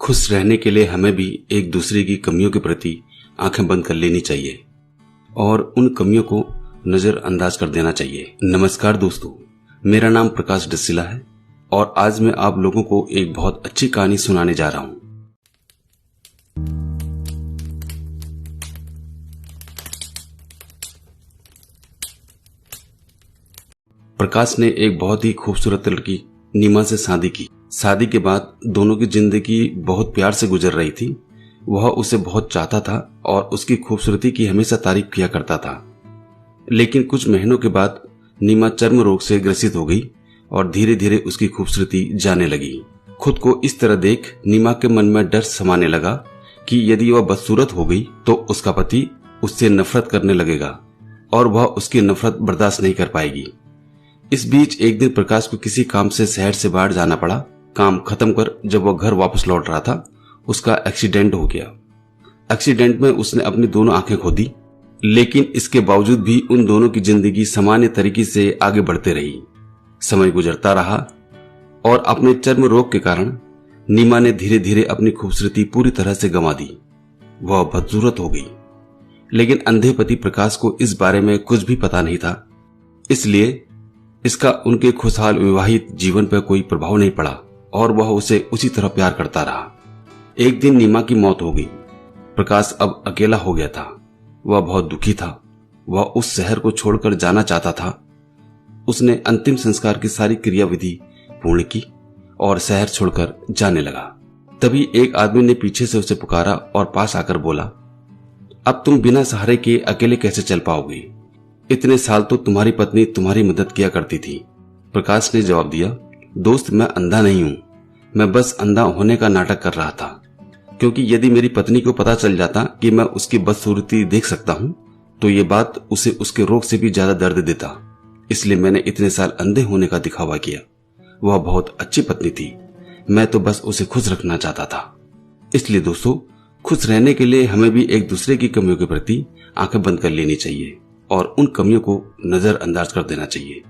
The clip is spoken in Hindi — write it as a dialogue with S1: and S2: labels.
S1: खुश रहने के लिए हमें भी एक दूसरे की कमियों के प्रति आंखें बंद कर लेनी चाहिए और उन कमियों को नजरअंदाज कर देना चाहिए। नमस्कार दोस्तों, मेरा नाम प्रकाश डसिला है और आज मैं आप लोगों को एक बहुत अच्छी कहानी सुनाने जा रहा हूं। प्रकाश ने एक बहुत ही खूबसूरत लड़की नीमा से शादी की। शादी के बाद दोनों की जिंदगी बहुत प्यार से गुजर रही थी। वह उसे बहुत चाहता था और उसकी खूबसूरती की हमेशा तारीफ किया करता था। लेकिन कुछ महीनों के बाद नीमा चर्म रोग से ग्रसित हो गई और धीरे धीरे उसकी खूबसूरती जाने लगी। खुद को इस तरह देख नीमा के मन में डर समाने लगा कि यदि वह बदसूरत हो गई तो उसका पति उससे नफरत करने लगेगा और वह उसकी नफरत बर्दाश्त नहीं कर पाएगी। इस बीच एक दिन प्रकाश को किसी काम से शहर से बाहर जाना पड़ा। काम खत्म कर जब वह घर वापस लौट रहा था, उसका एक्सीडेंट हो गया। एक्सीडेंट में उसने अपनी दोनों आंखें खो दी, लेकिन इसके बावजूद भी उन दोनों की जिंदगी सामान्य तरीके से आगे बढ़ते रही। समय गुजरता रहा और अपने चर्म रोग के कारण नीमा ने धीरे धीरे अपनी खूबसूरती पूरी तरह से गंवा दी। वह बदसूरत हो गई, लेकिन अंधे पति प्रकाश को इस बारे में कुछ भी पता नहीं था, इसलिए इसका उनके खुशहाल विवाहित जीवन पर कोई प्रभाव नहीं पड़ा और वह उसे उसी तरह प्यार करता रहा। एक दिन नीमा की मौत हो गई। प्रकाश अब अकेला हो गया था। वह बहुत दुखी था। वह उस शहर को छोड़कर जाना चाहता था। उसने अंतिम संस्कार की सारी क्रियाविधि पूर्ण की और शहर छोड़कर जाने लगा। तभी एक आदमी ने पीछे से उसे पुकारा और पास आकर बोला, अब तुम बिना सहारे के अकेले कैसे चल पाओगे? इतने साल तो तुम्हारी पत्नी तुम्हारी मदद किया करती थी। प्रकाश ने जवाब दिया, दोस्त, मैं अंधा नहीं हूं। मैं बस अंधा होने का नाटक कर रहा था, क्योंकि यदि मेरी पत्नी को पता चल जाता कि मैं उसकी बदसूरती देख सकता हूं तो ये बात उसे उसके रोग से भी ज्यादा दर्द देता। इसलिए मैंने इतने साल अंधे होने का दिखावा किया। वह बहुत अच्छी पत्नी थी। मैं तो बस उसे खुश रखना चाहता था। इसलिए दोस्तों, खुश रहने के लिए हमें भी एक दूसरे की कमियों के प्रति आंखें बंद कर लेनी चाहिए और उन कमियों को नजरअंदाज कर देना चाहिए।